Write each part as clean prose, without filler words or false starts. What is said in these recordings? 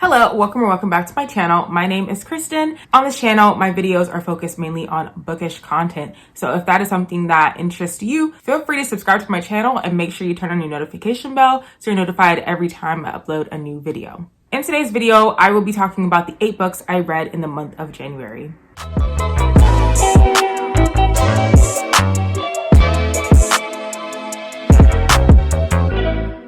Hello, welcome or welcome back to my channel. My name is Kristen. On this channel, my videos are focused mainly on bookish content. So if that is something that interests you, feel free to subscribe to my channel and make sure you turn on your notification bell so you're notified every time I upload a new video. In today's video, I will be talking about the 8 books I read in the month of January.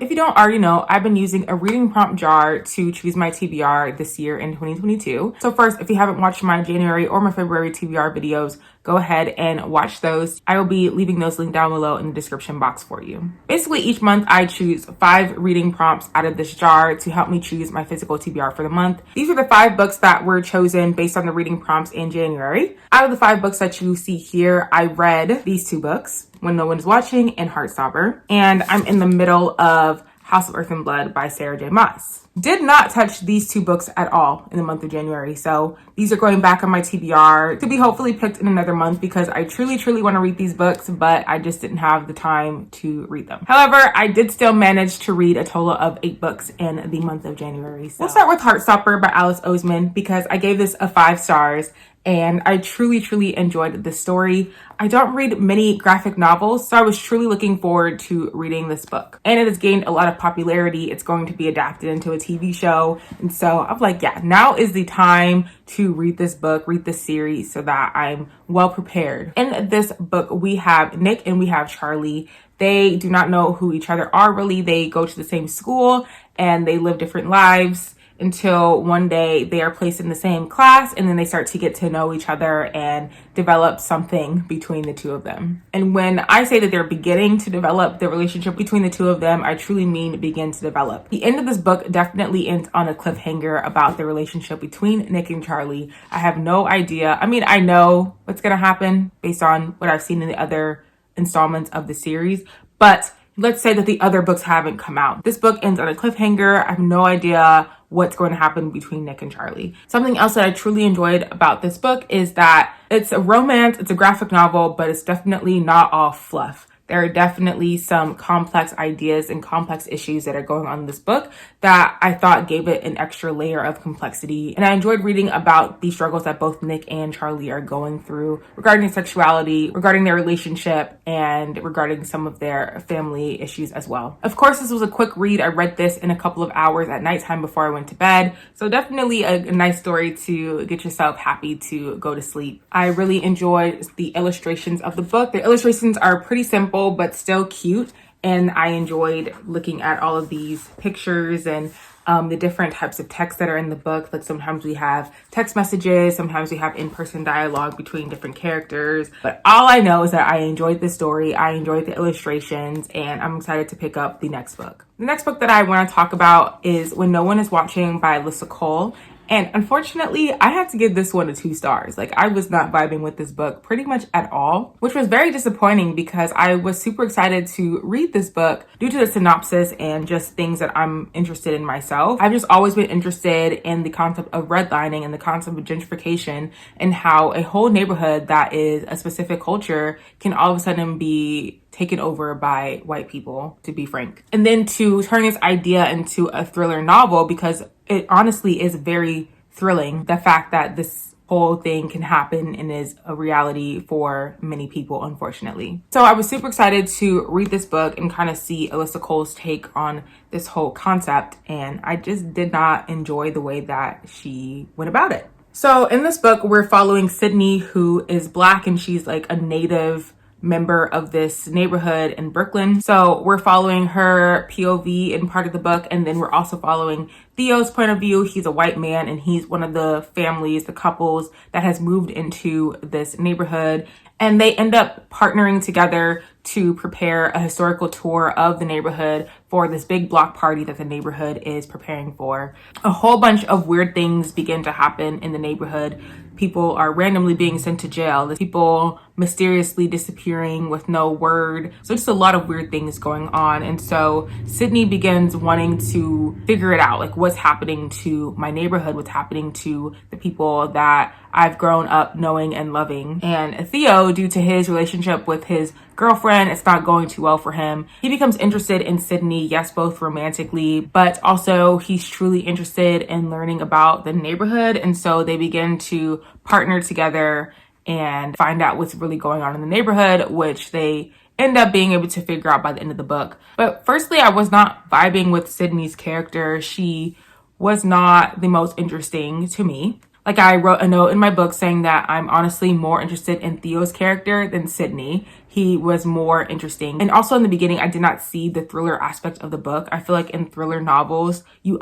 If you don't already know, I've been using a reading prompt jar to choose my TBR this year in 2022. So first, if you haven't watched my January or my February TBR videos, go ahead and watch those. I will be leaving those linked down below in the description box for you. Basically, each month I choose 5 reading prompts out of this jar to help me choose my physical TBR for the month. These are the 5 books that were chosen based on the reading prompts in January. Out of the 5 books that you see here, I read these 2 books, When No One Is Watching and Heartstopper. And I'm in the middle of House of Earth and Blood by Sarah J. Maas. Did not touch these 2 books at all in the month of January. So these are going back on my TBR to be hopefully picked in another month because I truly want to read these books, but I just didn't have the time to read them. However, I did still manage to read a total of 8 books in the month of January. So we'll start with Heartstopper by Alice Oseman because I gave this a 5 stars. And I truly enjoyed the story. I don't read many graphic novels, so I was truly looking forward to reading this book. And it has gained a lot of popularity. It's going to be adapted into a TV show. And so I'm like, yeah, now is the time to read this book, read this series so that I'm well prepared. In this book, we have Nick and we have Charlie. They do not know who each other are really. They go to the same school and they live different lives until one day they are placed in the same class and then they start to get to know each other and develop something between the 2 of them. And when I say that they're beginning to develop the relationship between the 2 of them, I truly mean begin to develop. The end of this book definitely ends on a cliffhanger about the relationship between Nick and Charlie. I have no idea. I mean, I know what's going to happen based on what I've seen in the other installments of the series, but let's say that the other books haven't come out. This book ends on a cliffhanger. I have no idea what's going to happen between Nick and Charlie. Something else that I truly enjoyed about this book is that it's a romance, it's a graphic novel, but it's definitely not all fluff. There are definitely some complex ideas and complex issues that are going on in this book that I thought gave it an extra layer of complexity. And I enjoyed reading about the struggles that both Nick and Charlie are going through regarding sexuality, regarding their relationship, and regarding some of their family issues as well. Of course, this was a quick read. I read this in a couple of hours at nighttime before I went to bed. So definitely a nice story to get yourself happy to go to sleep. I really enjoyed the illustrations of the book. The illustrations are pretty simple, but still cute. And I enjoyed looking at all of these pictures and the different types of text that are in the book. Like sometimes we have text messages, sometimes we have in-person dialogue between different characters. But all I know is that I enjoyed the story, I enjoyed the illustrations, and I'm excited to pick up the next book. The next book that I want to talk about is When No One Is Watching by Alyssa Cole. And unfortunately, I had to give this one a 2 stars. Like, I was not vibing with this book pretty much at all, which was very disappointing because I was super excited to read this book due to the synopsis and just things that I'm interested in myself. I've just always been interested in the concept of redlining and the concept of gentrification and how a whole neighborhood that is a specific culture can all of a sudden be taken over by white people, to be frank. And then to turn this idea into a thriller novel, because it honestly is very thrilling, the fact that this whole thing can happen and is a reality for many people, unfortunately. So I was super excited to read this book and kind of see Alyssa Cole's take on this whole concept, and I just did not enjoy the way that she went about it. So in this book, we're following Sydney, who is Black, and she's like a native member of this neighborhood in Brooklyn. So we're following her POV in part of the book, and then we're also following Theo's point of view. He's a white man and he's one of the families, the couples that has moved into this neighborhood, and they end up partnering together to prepare a historical tour of the neighborhood for this big block party that the neighborhood is preparing for. A whole bunch of weird things begin to happen in the neighborhood. People are randomly being sent to jail. There's people mysteriously disappearing with no word. So just a lot of weird things going on. And so Sydney begins wanting to figure it out. Like, what's happening to my neighborhood, what's happening to the people that I've grown up knowing and loving. And Theo, due to his relationship with his girlfriend, it's not going too well for him. He becomes interested in Sydney, yes, both romantically, but also he's truly interested in learning about the neighborhood. And so they begin to partner together and find out what's really going on in the neighborhood, which they end up being able to figure out by the end of the book. But firstly, I was not vibing with Sydney's character. She was not the most interesting to me. Like, I wrote a note in my book saying that I'm honestly more interested in Theo's character than Sydney. He was more interesting. And also in the beginning, I did not see the thriller aspect of the book. I feel like in thriller novels, you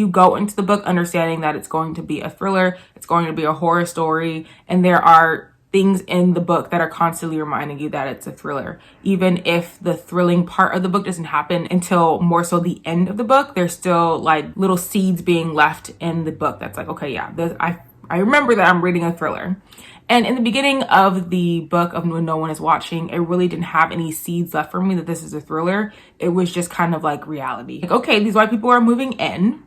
go into the book understanding that it's going to be a thriller, it's going to be a horror story, and there are things in the book that are constantly reminding you that it's a thriller. Even if the thrilling part of the book doesn't happen until more so the end of the book, there's still like little seeds being left in the book that's like, okay, yeah, I remember that I'm reading a thriller. And in the beginning of the book of When No One Is Watching, it really didn't have any seeds left for me that this is a thriller. It was just kind of like reality. Like, okay, these white people are moving in.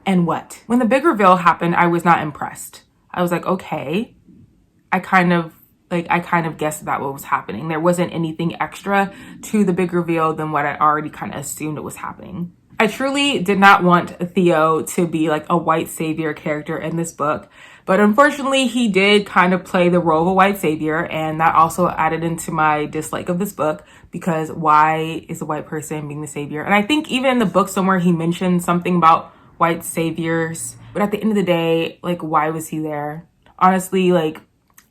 And what? When the big reveal happened, I was not impressed. I was like, okay. I kind of guessed that what was happening. There wasn't anything extra to the big reveal than what I already kind of assumed it was happening. I truly did not want Theo to be like a white savior character in this book, but unfortunately he did kind of play the role of a white savior, and that also added into my dislike of this book, because why is a white person being the savior? And I think even in the book somewhere he mentioned something about white saviors, but at the end of the day, like, why was he there? Honestly, like,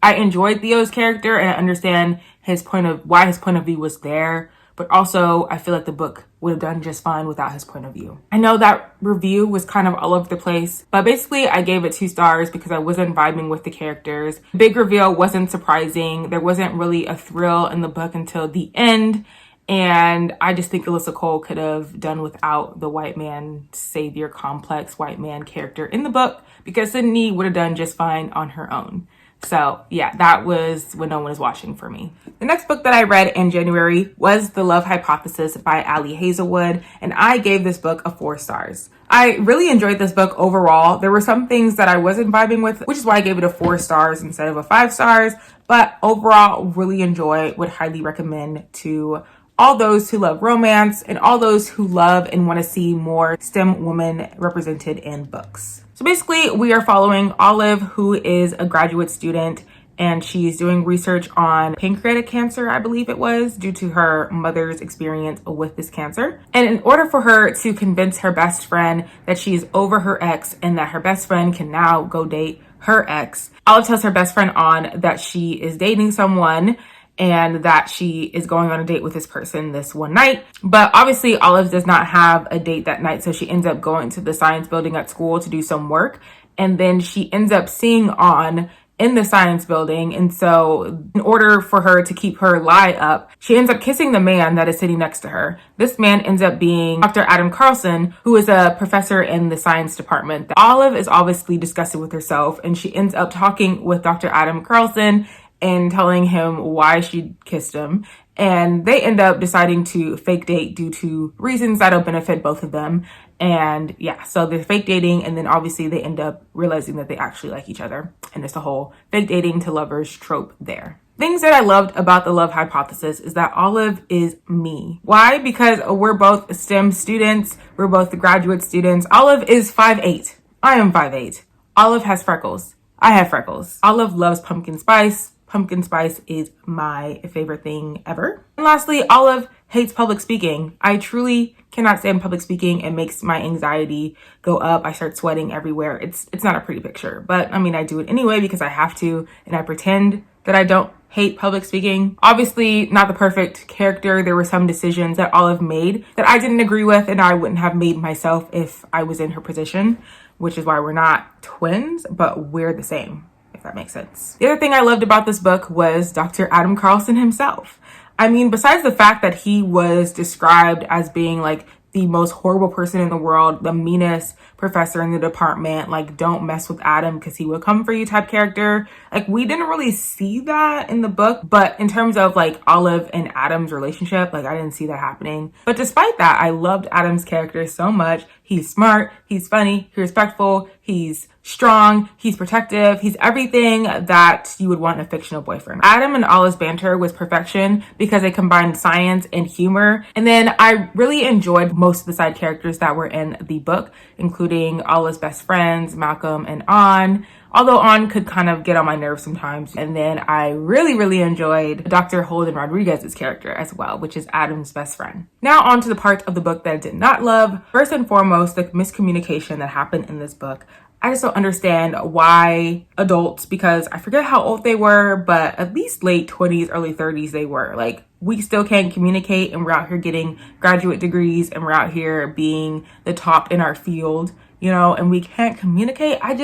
I enjoyed Theo's character and I understand why his point of view was there, but also I feel like the book would have done just fine without his point of view. I know that review was kind of all over the place, but basically I gave it 2 stars because I wasn't vibing with the characters. The big reveal wasn't surprising. There wasn't really a thrill in the book until the end. And I just think Alyssa Cole could have done without the white man savior complex white man character in the book, because Sydney would have done just fine on her own. So yeah, that was When No One Is Watching for me. The next book that I read in January was The Love Hypothesis by Ali Hazelwood, and I gave this book a 4 stars. I really enjoyed this book overall. There were some things that I wasn't vibing with, which is why I gave it a 4 stars instead of a 5 stars, but overall really enjoy, would highly recommend to all those who love romance and all those who love and want to see more STEM women represented in books. So basically, we are following Olive, who is a graduate student, and she's doing research on pancreatic cancer, I believe it was, due to her mother's experience with this cancer. And in order for her to convince her best friend that she's over her ex and that her best friend can now go date her ex, Olive tells her best friend On that she is dating someone and that she is going on a date with this person this one night. But obviously Olive does not have a date that night, so she ends up going to the science building at school to do some work. And then she ends up seeing On in the science building. And so in order for her to keep her lie up, she ends up kissing the man that is sitting next to her. This man ends up being Dr. Adam Carlson, who is a professor in the science department. Olive is obviously disgusted with herself, and she ends up talking with Dr. Adam Carlson and telling him why she kissed him. And they end up deciding to fake date due to reasons that'll benefit both of them. And yeah, so they're fake dating, and then obviously they end up realizing that they actually like each other. And it's a whole fake dating to lovers trope there. Things that I loved about The Love Hypothesis is that Olive is me. Why? Because we're both STEM students. We're both graduate students. Olive is 5'8". I am 5'8". Olive has freckles. I have freckles. Olive loves pumpkin spice. Pumpkin spice is my favorite thing ever. And lastly, Olive hates public speaking. I truly cannot stand public speaking. It makes my anxiety go up. I start sweating everywhere. It's not a pretty picture, but I mean, I do it anyway because I have to, and I pretend that I don't hate public speaking. Obviously, not the perfect character. There were some decisions that Olive made that I didn't agree with, and I wouldn't have made myself if I was in her position, which is why we're not twins, but we're the same, if that makes sense. The other thing I loved about this book was Dr. Adam Carlson himself. I mean, besides the fact that he was described as being like the most horrible person in the world, the meanest professor in the department, like don't mess with Adam because he will come for you type character. Like we didn't really see that in the book, but in terms of like Olive and Adam's relationship, like I didn't see that happening. But despite that, I loved Adam's character so much. He's smart, he's funny, he's respectful, he's strong, he's protective, he's everything that you would want in a fictional boyfriend. Adam and Olive's banter was perfection because they combined science and humor. And then I really enjoyed most of the side characters that were in the book, including Olive's best friends, Malcolm and An. Although An could kind of get on my nerves sometimes. And then I really enjoyed Dr. Holden Rodriguez's character as well, which is Adam's best friend. Now on to the part of the book that I did not love. First and foremost, the miscommunication that happened in this book. I just don't understand why adults, because I forget how old they were, but at least late 20s, early 30s they were. Like, we still can't communicate and we're out here getting graduate degrees and we're out here being the top in our field, you know, and we can't communicate. I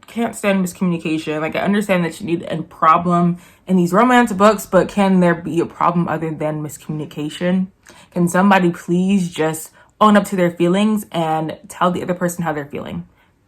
can't stand miscommunication. Like, I understand that you need a problem in these romance books, but can there be a problem other than miscommunication? Can somebody please just own up to their feelings and tell the other person how they're feeling?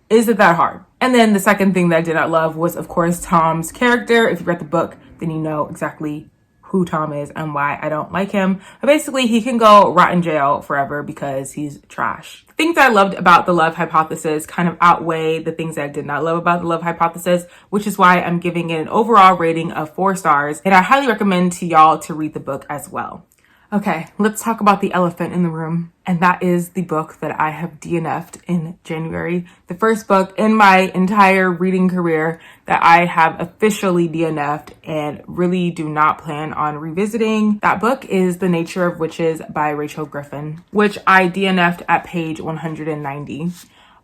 Is it that hard? And then the second thing that I did not love was, of course, Tom's character. If you read the book, then you know exactly who Tom is and why I don't like him. But basically, he can go rot in jail forever because he's trash. The things I loved about the love hypothesis kind of outweigh the things that I did not love about the love hypothesis, which is why I'm giving it an overall rating of 4 stars. And I highly recommend to y'all to read the book as well. Okay, let's talk about the elephant in the room. And that is the book that I have DNF'd in January. The first book in my entire reading career that I have officially DNF'd and really do not plan on revisiting. That book is The Nature of Witches by Rachel Griffin, which I DNF'd at page 190.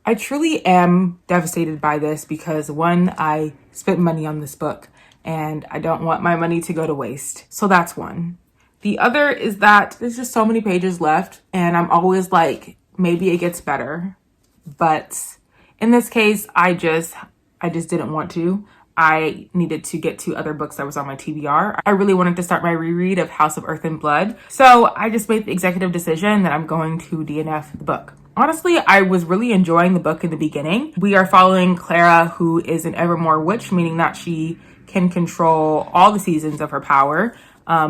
I truly am devastated by this because, one, I spent money on this book and I don't want my money to go to waste. So that's one. The other is that there's just so many pages left and I'm always like, maybe it gets better. But in this case, I just didn't want to. I needed to get to other books that was on my TBR. I really wanted to start my reread of House of Earth and Blood. So I just made the executive decision that I'm going to DNF the book. Honestly, I was really enjoying the book in the beginning. We are following Clara, who is an Evermore witch, meaning that she can control all the seasons of her power.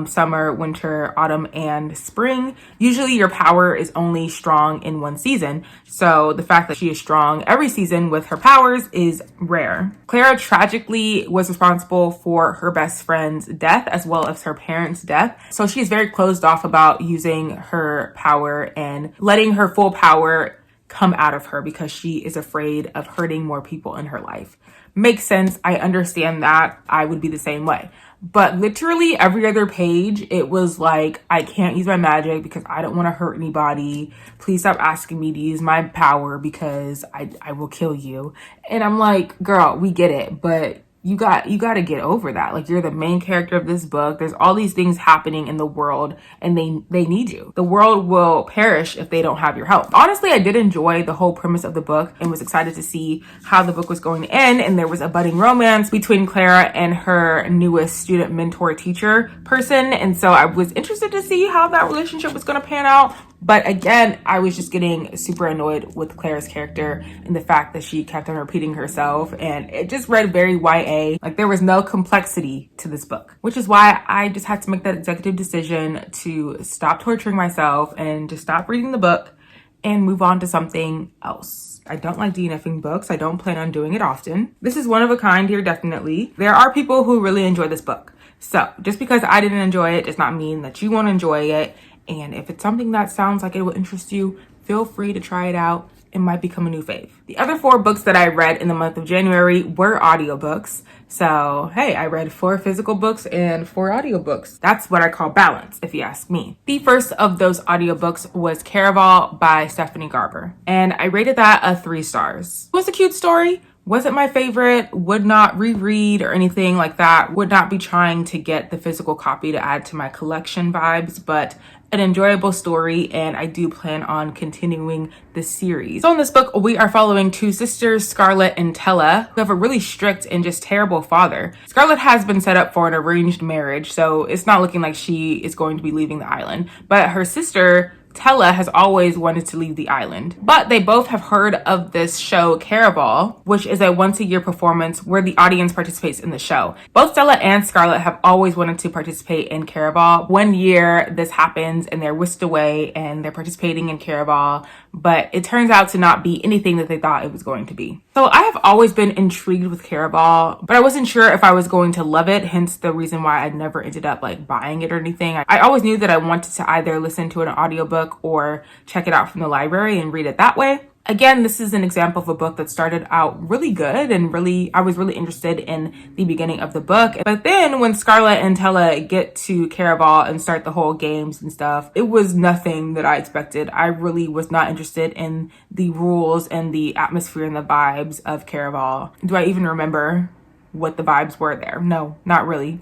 Summer, winter, autumn, and spring. Usually your power is only strong in one season. So the fact that she is strong every season with her powers is rare. Clara tragically was responsible for her best friend's death as well as her parents' death. So she's very closed off about using her power and letting her full power come out of her because she is afraid of hurting more people in her life. Makes sense. I understand that. I would be the same way. But literally every other page, it was like, I can't use my magic because I don't want to hurt anybody. Please stop asking me to use my power because I will kill you. And I'm like, girl, we get it, but you got to get over that. Like, you're the main character of this book. There's all these things happening in the world and they need you. The world will perish if they don't have your help. Honestly, I did enjoy the whole premise of the book and was excited to see how the book was going to end. And there was a budding romance between Clara and her newest student mentor teacher person. And so I was interested to see how that relationship was going to pan out. But again, I was just getting super annoyed with Clara's character and the fact that she kept on repeating herself. And it just read very YA. Like, there was no complexity to this book, which is why I just had to make that executive decision to stop torturing myself and just stop reading the book and move on to something else. I don't like DNFing books. I don't plan on doing it often. This is one of a kind here, definitely. There are people who really enjoy this book. So just because I didn't enjoy it does not mean that you won't enjoy it. And if it's something that sounds like it will interest you, feel free to try it out. It might become a new fave. The other 4 books that I read in the month of January were audiobooks. So, hey, I read 4 physical books and 4 audiobooks. That's what I call balance, if you ask me. The first of those audiobooks was Caraval by Stephanie Garber. And I rated that a 3 stars. It was a cute story. Wasn't my favorite, would not reread or anything like that. Would not be trying to get the physical copy to add to my collection vibes, but an enjoyable story, and I do plan on continuing the series. So in this book, we are following 2 sisters, Scarlett and Tella, who have a really strict and just terrible father. Scarlett has been set up for an arranged marriage, so it's not looking like she is going to be leaving the island. But her sister, Tella has always wanted to leave the island, but they both have heard of this show Caraval, which is a once-a-year performance where the audience participates in the show. Both Stella and Scarlett have always wanted to participate in Caraval. One year this happens and they're whisked away and they're participating in Caraval, but it turns out to not be anything that they thought it was going to be. So I have always been intrigued with Caraval, but I wasn't sure if I was going to love it, hence the reason why I never ended up like buying it or anything. I always knew that I wanted to either listen to an audiobook or check it out from the library and read it that way. Again, this is an example of a book that started out really good and I was really interested in the beginning of the book. But then when Scarlett and Tella get to Caraval and start the whole games and stuff, it was nothing that I expected. I really was not interested in the rules and the atmosphere and the vibes of Caraval. Do I even remember what the vibes were there? No, not really.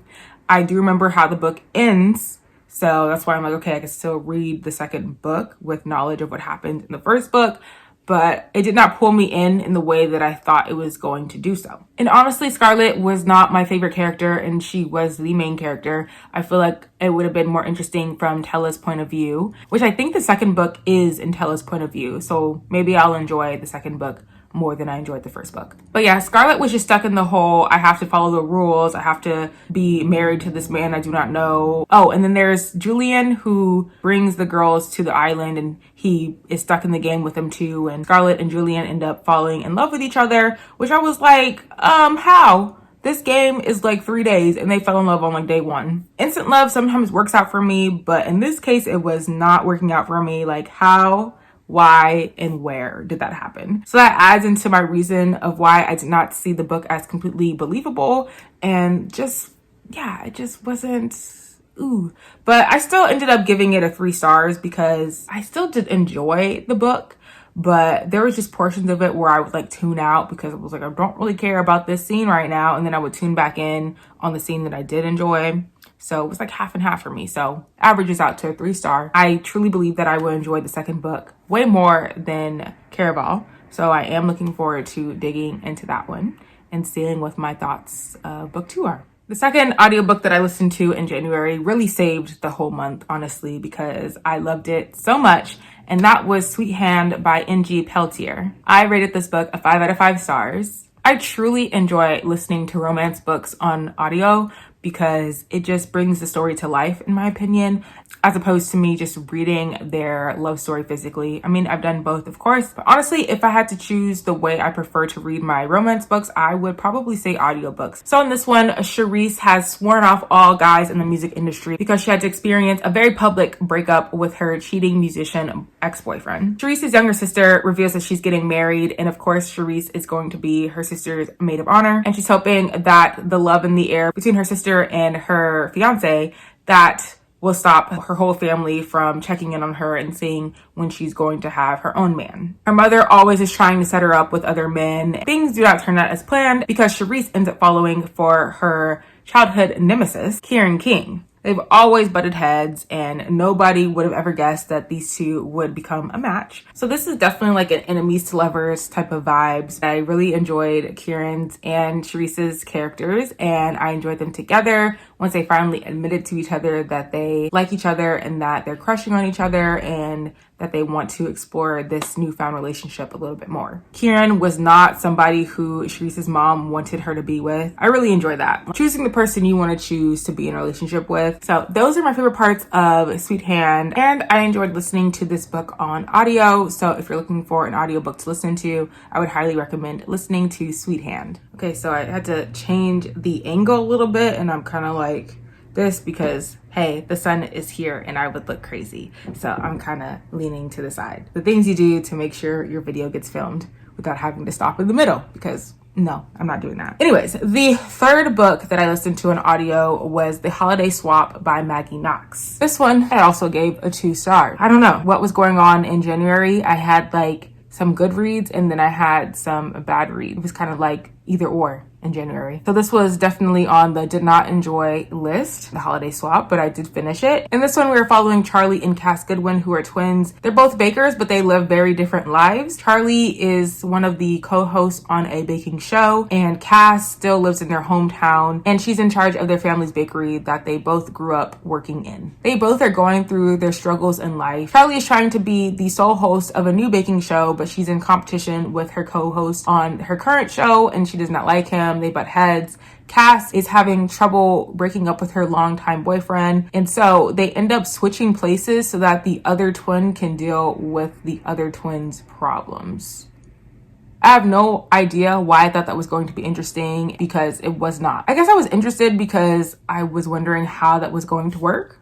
I do remember how the book ends. So that's why I'm like, okay, I can still read the second book with knowledge of what happened in the first book. But it did not pull me in the way that I thought it was going to do so. And honestly, Scarlett was not my favorite character and she was the main character. I feel like it would have been more interesting from Tella's point of view, which I think the second book is in Tella's point of view. So maybe I'll enjoy the second book more than I enjoyed the first book. But yeah, Scarlett was just stuck in the whole, I have to follow the rules. I have to be married to this man I do not know. Oh, and then there's Julian who brings the girls to the island and he is stuck in the game with them too. And Scarlett and Julian end up falling in love with each other, which I was like, how? This game is like 3 days and they fell in love on like day one. Instant love sometimes works out for me, but in this case, it was not working out for me. Like how? Why and where did that happen? So that adds into my reason of why I did not see the book as completely believable and just, yeah, it just wasn't, ooh. But I still ended up giving it a 3 stars because I still did enjoy the book, but there was just portions of it where I would like tune out because I was like, I don't really care about this scene right now. And then I would tune back in on the scene that I did enjoy. So it was like half and half for me. So averages out to a 3 star. I truly believe that I will enjoy the second book way more than Caraval. So I am looking forward to digging into that one and seeing what my thoughts of book 2 are. The second audiobook that I listened to in January really saved the whole month, honestly, because I loved it so much. And that was Sweethand by N.G. Peltier. I rated this book a 5 out of 5 stars. I truly enjoy listening to romance books on audio because it just brings the story to life, in my opinion, as opposed to me just reading their love story physically. I mean, I've done both, of course, but honestly, if I had to choose the way I prefer to read my romance books, I would probably say audiobooks. So in this one, Charisse has sworn off all guys in the music industry because she had to experience a very public breakup with her cheating musician ex-boyfriend. Charisse's younger sister reveals that she's getting married, and of course, Charisse is going to be her sister's maid of honor, and she's hoping that the love in the air between her sister and her fiance that will stop her whole family from checking in on her and seeing when she's going to have her own man. Her mother always is trying to set her up with other men. Things do not turn out as planned because Charisse ends up falling for her childhood nemesis, Kieran King. They've always butted heads and nobody would have ever guessed that these two would become a match. So this is definitely like an enemies to lovers type of vibes. I really enjoyed Kieran's and Charisse's characters and I enjoyed them together once they finally admitted to each other that they like each other and that they're crushing on each other and that they want to explore this newfound relationship a little bit more. Kieran was not somebody who Charisse's mom wanted her to be with. I really enjoy that. Choosing the person you want to choose to be in a relationship with. So those are my favorite parts of Sweethand, and I enjoyed listening to this book on audio. So if you're looking for an audiobook to listen to, I would highly recommend listening to Sweethand. Okay, so I had to change the angle a little bit and I'm kind of like this because hey, the sun is here and I would look crazy. So I'm kind of leaning to the side. The things you do to make sure your video gets filmed without having to stop in the middle because no, I'm not doing that. Anyways, the third book that I listened to in audio was The Holiday Swap by Maggie Knox. This one I also gave a 2 star. I don't know what was going on in January. I had like some good reads and then I had some bad reads. It was kind of like either or. in January. So this was definitely on the did not enjoy list, the holiday swap, but I did finish it. In this one, we were following Charlie and Cass Goodwin, who are twins. They're both bakers, but they live very different lives. Charlie is one of the co-hosts on a baking show, and Cass still lives in their hometown, and she's in charge of their family's bakery that they both grew up working in. They both are going through their struggles in life. Charlie is trying to be the sole host of a new baking show, but she's in competition with her co-host on her current show, and she does not like him. They butt heads. Cass is having trouble breaking up with her longtime boyfriend, and so they end up switching places so that the other twin can deal with the other twin's problems. I have no idea why I thought that was going to be interesting, because it was not. I guess I was interested because I was wondering how that was going to work.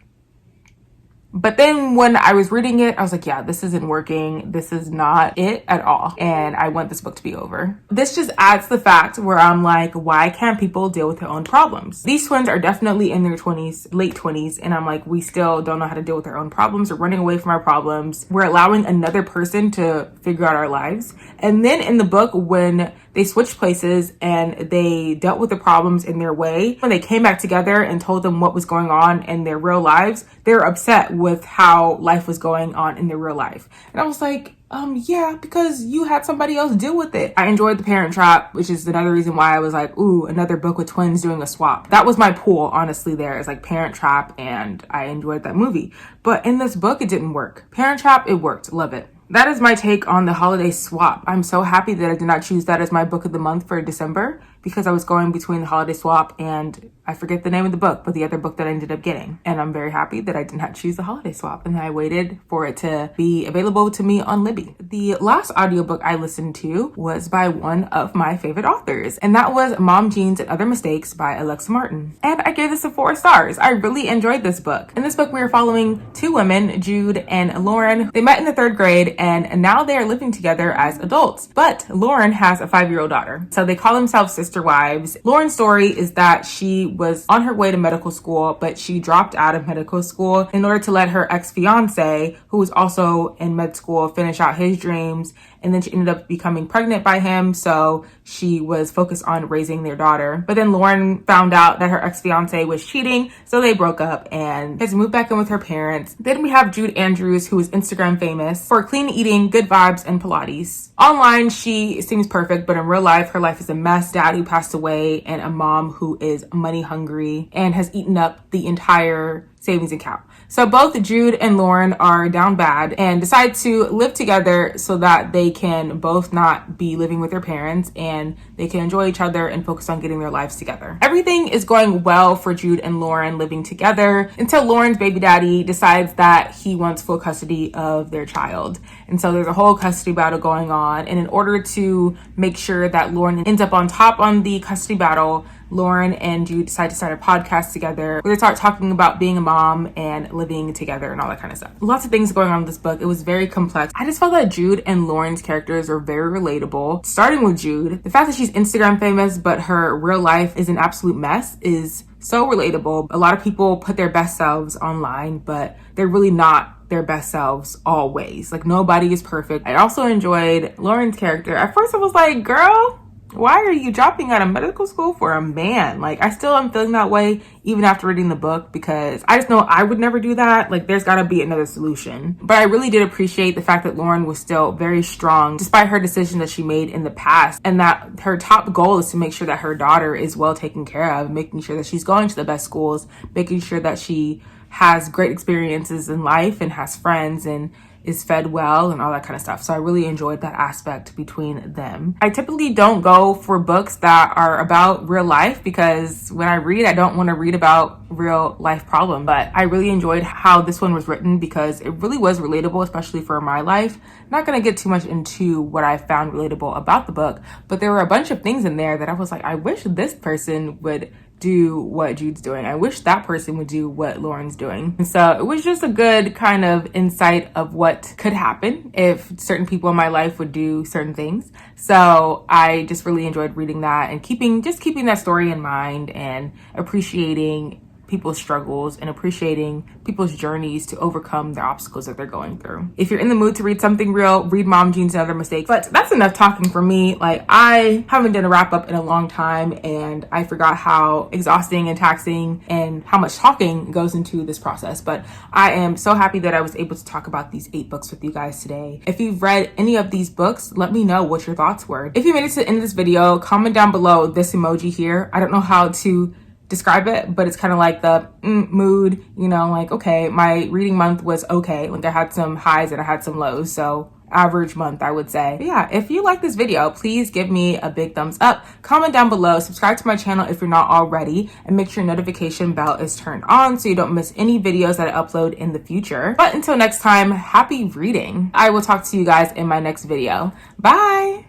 But then when I was reading it, I was like, yeah, this isn't working. This is not it at all. And I want this book to be over. This just adds the fact where I'm like, why can't people deal with their own problems? These twins are definitely in their 20s, late 20s. And I'm like, we still don't know how to deal with our own problems. We're running away from our problems. We're allowing another person to figure out our lives. And then in the book, when they switched places and they dealt with the problems in their way, when they came back together and told them what was going on in their real lives, they were upset with how life was going on in their real life. And I was like, yeah, because you had somebody else deal with it. I enjoyed The Parent Trap, which is another reason why I was like, ooh, another book with twins doing a swap. That was my pool, honestly, there is like Parent Trap, and I enjoyed that movie. But in this book, it didn't work. Parent Trap, it worked. Love it. That is my take on the holiday swap. I'm so happy that I did not choose that as my book of the month for December, because I was going between the holiday swap and I forget the name of the book, but the other book that I ended up getting. And I'm very happy that I did not choose the holiday swap, and I waited for it to be available to me on Libby. The last audiobook I listened to was by one of my favorite authors, and that was Mom Jeans and Other Mistakes by Alexa Martin. And I gave this a 4 stars. I really enjoyed this book. In this book, we are following 2 women, Jude and Lauren. They met in the 3rd grade, and now they are living together as adults. But Lauren has a 5-year-old daughter, so they call themselves sister wives. Lauren's story is that she was on her way to medical school, but she dropped out of medical school in order to let her ex-fiance, who was also in med school, finish out his dreams. And then she ended up becoming pregnant by him, so she was focused on raising their daughter. But then Lauren found out that her ex-fiance was cheating, so they broke up and has moved back in with her parents. Then we have Jude Andrews, who is Instagram famous for clean eating, good vibes, and Pilates. Online, she seems perfect, but in real life, her life is a mess. Dad who passed away, and a mom who is money hungry and has eaten up the entire savings account. So both Jude and Lauren are down bad and decide to live together so that they can both not be living with their parents and they can enjoy each other and focus on getting their lives together. Everything is going well for Jude and Lauren living together until Lauren's baby daddy decides that he wants full custody of their child. And so there's a whole custody battle going on. And in order to make sure that Lauren ends up on top on the custody battle, Lauren and Jude decide to start a podcast together where they start talking about being a mom and living together and all that kind of stuff. Lots of things going on in this book. It was very complex. I just felt that Jude and Lauren's characters were very relatable. Starting with Jude, the fact that she's Instagram famous, but her real life is an absolute mess is so relatable. A lot of people put their best selves online, but they're really not their best selves always. Like, nobody is perfect. I also enjoyed Lauren's character. At first I was like, girl, why are you dropping out of medical school for a man? Like, I still am feeling that way even after reading the book, because I just know I would never do that. Like, there's gotta be another solution. But I really did appreciate the fact that Lauren was still very strong despite her decision that she made in the past, and that her top goal is to make sure that her daughter is well taken care of, making sure that she's going to the best schools, making sure that she has great experiences in life and has friends and is fed well and all that kind of stuff. So I really enjoyed that aspect between them. I typically don't go for books that are about real life, because when I read, I don't want to read about real life problems. But I really enjoyed how this one was written because it really was relatable, especially for my life. I'm not going to get too much into what I found relatable about the book, but there were a bunch of things in there that I was like, I wish this person would do what Jude's doing. I wish that person would do what Lauren's doing. And so it was just a good kind of insight of what could happen if certain people in my life would do certain things. So I just really enjoyed reading that and keeping that story in mind and appreciating people's struggles and appreciating people's journeys to overcome the obstacles that they're going through. If you're in the mood to read something real, read Mom Jean's Another Mistake. But that's enough talking for me. Like, I haven't done a wrap up in a long time, and I forgot how exhausting and taxing and how much talking goes into this process. But I am so happy that I was able to talk about these 8 books with you guys today. If you've read any of these books, let me know what your thoughts were. If you made it to the end of this video, comment down below this emoji here. I don't know how to describe it, but it's kind of like the mood, you know, like, okay, my reading month was okay. Like, I had some highs and I had some lows, so average month, I would say. But yeah, if you like this video, please give me a big thumbs up, comment down below, subscribe to my channel if you're not already, and make sure your notification bell is turned on so you don't miss any videos that I upload in the future. But until next time, happy reading. I will talk to you guys in my next video. Bye.